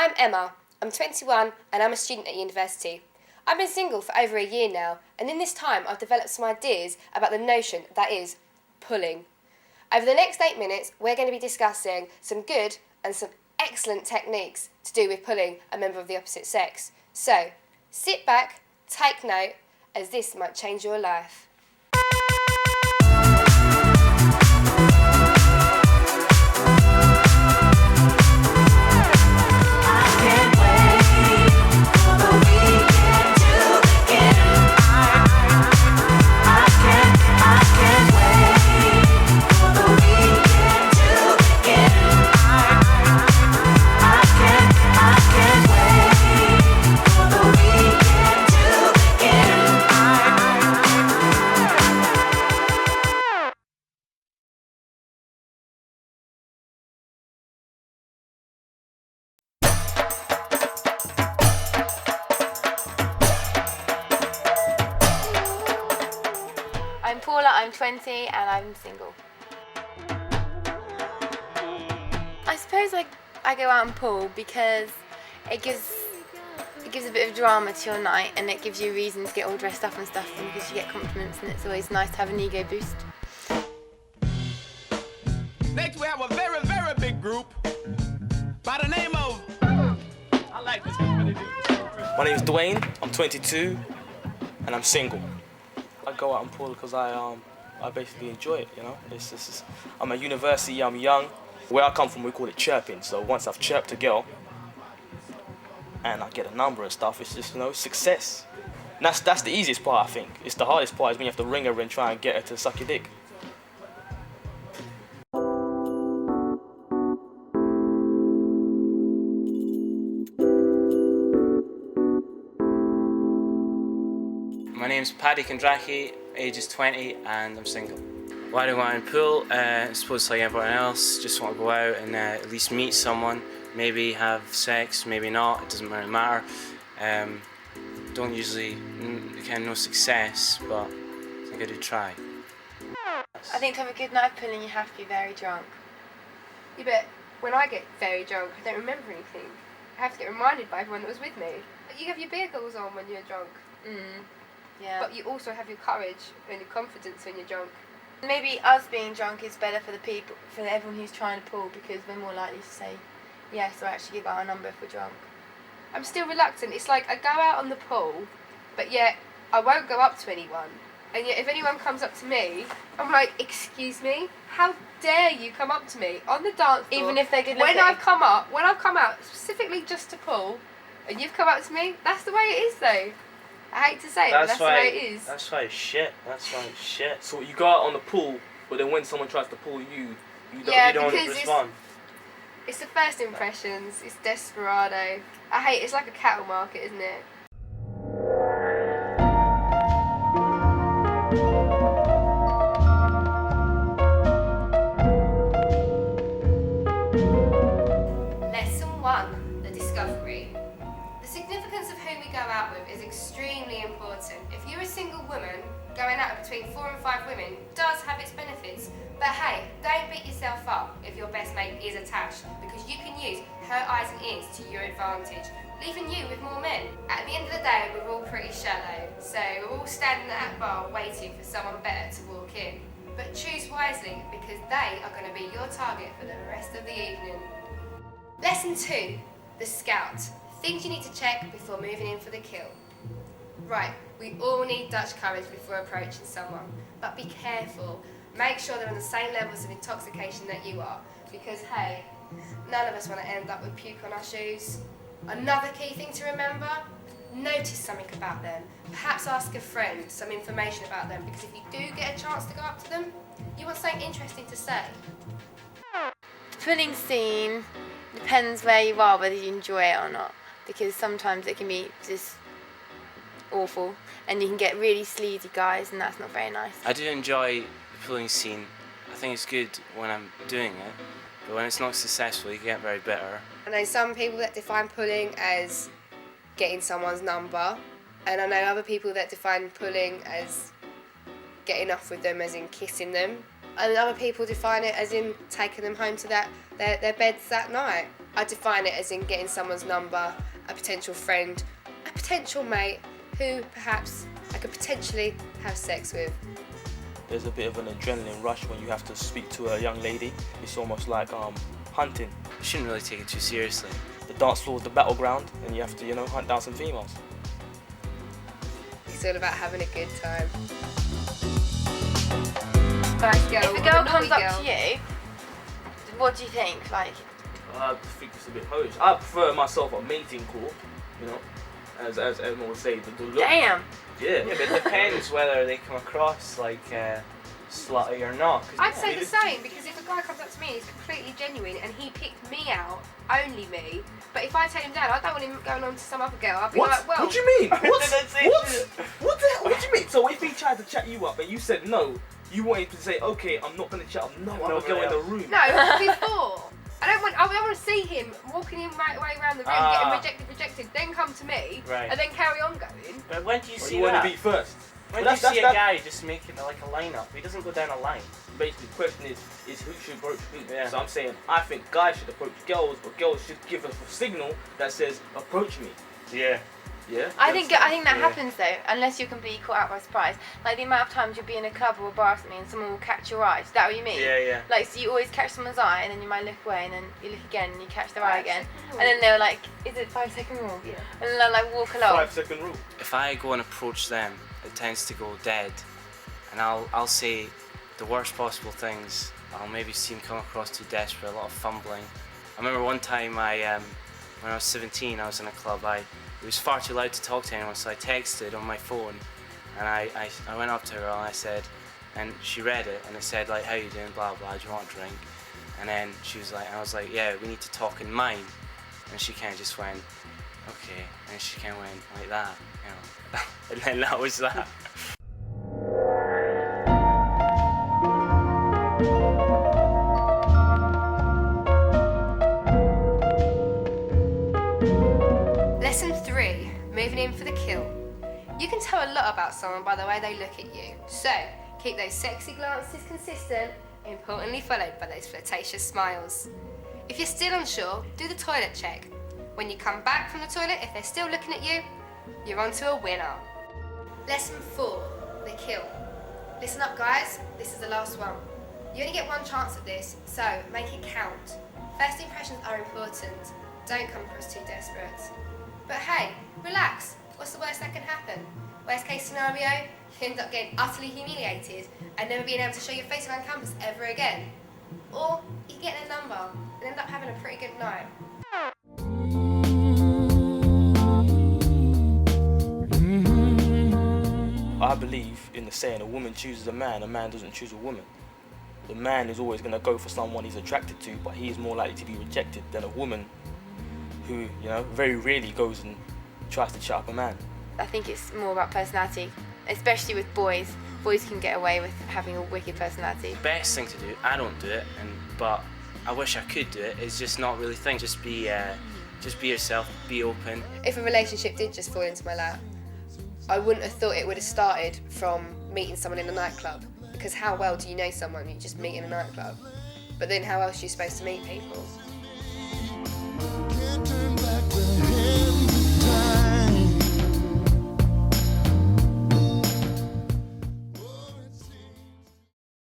I'm Emma. I'm 21 and I'm a student at university. I've been single for over a year now, and in this time I've developed some ideas about the notion that is pulling. Over the next 8 minutes, we're going to be discussing some good and some excellent techniques to do with pulling a member of the opposite sex. So, sit back, take note, as this might change your life. I'm Paula, I'm 20 and I'm single. I suppose I go out and pull because it gives a bit of drama to your night, and it gives you a reason to get all dressed up and stuff, and because you get compliments, and it's always nice to have an ego boost. Next we have a very, very big group by the name of... I like this. My name is Dwayne, I'm 22 and I'm single. I go out and pull because I basically enjoy it, you know. I'm at university, I'm young. Where I come from, we call it chirping. So once I've chirped a girl and I get a number and stuff, it's just, success. And that's the easiest part, I think. It's the hardest part is when you have to ring her and try and get her to suck your dick. My name's Paddy Kondraki, age is 20 and I'm single. Why do I want to pull? I suppose like everyone else, just want to go out and at least meet someone, maybe have sex, maybe not, it doesn't really matter. Don't usually, no success, but I think I do try. I think to have a good night of pulling, you have to be very drunk. Yeah, but when I get very drunk, I don't remember anything. I have to get reminded by everyone that was with me. You have your beer goggles on when you're drunk. Yeah. But you also have your courage and your confidence when you're drunk. Maybe us being drunk is better for everyone who's trying to pull, because we're more likely to say yes or actually give out our number if we're drunk. I'm still reluctant. It's like I go out on the pool, but yet I won't go up to anyone. And yet if anyone comes up to me, I'm like, excuse me? How dare you come up to me on the dance floor? Even if they're good looking. When I've come out specifically just to pull, and you've come up to me, that's the way it is though. I hate to say it, but that's the way it is. That's why it's shit. So you go out on the pool, but then when someone tries to pull you, you don't respond. It's the first impressions, it's desperado. It's like a cattle market, isn't it? Lesson 1, the discovery. The significance of who we go out with is extremely important. If you're a single woman, going out between 4 and 5 women does have its benefits. But hey, don't beat yourself up if your best mate is attached, because you can use her eyes and ears to your advantage, leaving you with more men. At the end of the day, we're all pretty shallow, so we're all standing at that bar waiting for someone better to walk in. But choose wisely, because they are going to be your target for the rest of the evening. Lesson 2, the scout. Things you need to check before moving in for the kill. Right, we all need Dutch courage before approaching someone, but be careful. Make sure they're on the same levels of intoxication that you are, because hey, none of us want to end up with puke on our shoes. Another key thing to remember, notice something about them. Perhaps ask a friend some information about them, because if you do get a chance to go up to them, you want something interesting to say. The pulling scene depends where you are, whether you enjoy it or not, because sometimes it can be just awful and you can get really sleazy guys, and that's not very nice. I do enjoy the pulling scene. I think it's good when I'm doing it, but when it's not successful, you get very bitter. I know some people that define pulling as getting someone's number, and I know other people that define pulling as getting off with them, as in kissing them, and other people define it as in taking them home to their beds that night. I define it as in getting someone's number, a potential friend, a potential mate, who perhaps I could potentially have sex with. There's a bit of an adrenaline rush when you have to speak to a young lady. It's almost like hunting. You shouldn't really take it too seriously. The dance floor is the battleground, and you have to, hunt down some females. It's all about having a good time. If a girl comes up to you, what do you think? Like, I think it's a bit hoish. I prefer myself a mating call, as everyone would say, the look. damn. Yeah. Yeah, but it depends whether they come across like slutty or not. 'Cause I'd say the same, because if a guy comes up to me and he's completely genuine and he picked me out, only me, but if I turn him down, I don't want him going on to some other girl. I'll be like, well... What do you mean? What the hell? What do you mean? So if he tried to chat you up and you said no, you want him to say, okay, I'm not going to chat up no other girl in the room. No, before. I want to see him walking him right way around the room, getting rejected, then come to me, Right. and then carry on going. But when do you Or see you want that? to be first. When But do you see a guy just making like a lineup? He doesn't go down a line. Basically, the question is who should approach who? Yeah. So I'm saying, I think guys should approach girls, but girls should give us a signal that says, approach me. Yeah. Yeah? I think that Yeah. happens though, unless you're completely caught out by surprise. Like the amount of times you'll be in a club or a bar or something and someone will catch your eye. Is that what you mean? Yeah, yeah. Like, so you always catch someone's eye and then you might look away and then you look again and you catch their eye again. And then they're like, is it 5 second rule? Yeah. And then they'll like walk along. 5 second rule. If I go and approach them, it tends to go dead, and I'll say the worst possible things. I'll maybe seem come across too desperate, a lot of fumbling. I remember one time when I was 17, I was in a club. It was far too loud to talk to anyone, so I texted on my phone, and I went up to her and I said, and she read it, and it said like, how you doing, blah blah, do you want a drink? And then she was like, and I was like, yeah, we need to talk in mine. And she kind of just went, okay, and she kind of went like that, and then that was that. Lesson 3, moving in for the kill. You can tell a lot about someone by the way they look at you. So, keep those sexy glances consistent, importantly followed by those flirtatious smiles. If you're still unsure, do the toilet check. When you come back from the toilet, if they're still looking at you, you're onto a winner. Lesson 4, the kill. Listen up guys, this is the last one. You only get one chance at this, so make it count. First impressions are important. Don't come across too desperate. But hey, relax. What's the worst that can happen? Worst case scenario, you end up getting utterly humiliated and never being able to show your face around campus ever again. Or you can get their number and end up having a pretty good night. I believe in the saying, a woman chooses a man doesn't choose a woman. The man is always going to go for someone he's attracted to, but he's more likely to be rejected than a woman who, very rarely goes and tries to chat up a man. I think it's more about personality, especially with boys. Boys can get away with having a wicked personality. Best thing to do, I don't do it, but I wish I could do it, is just not really think. Just be yourself, be open. If a relationship did just fall into my lap, I wouldn't have thought it would have started from meeting someone in a nightclub. Because how well do you know someone you just meet in a nightclub? But then how else are you supposed to meet people?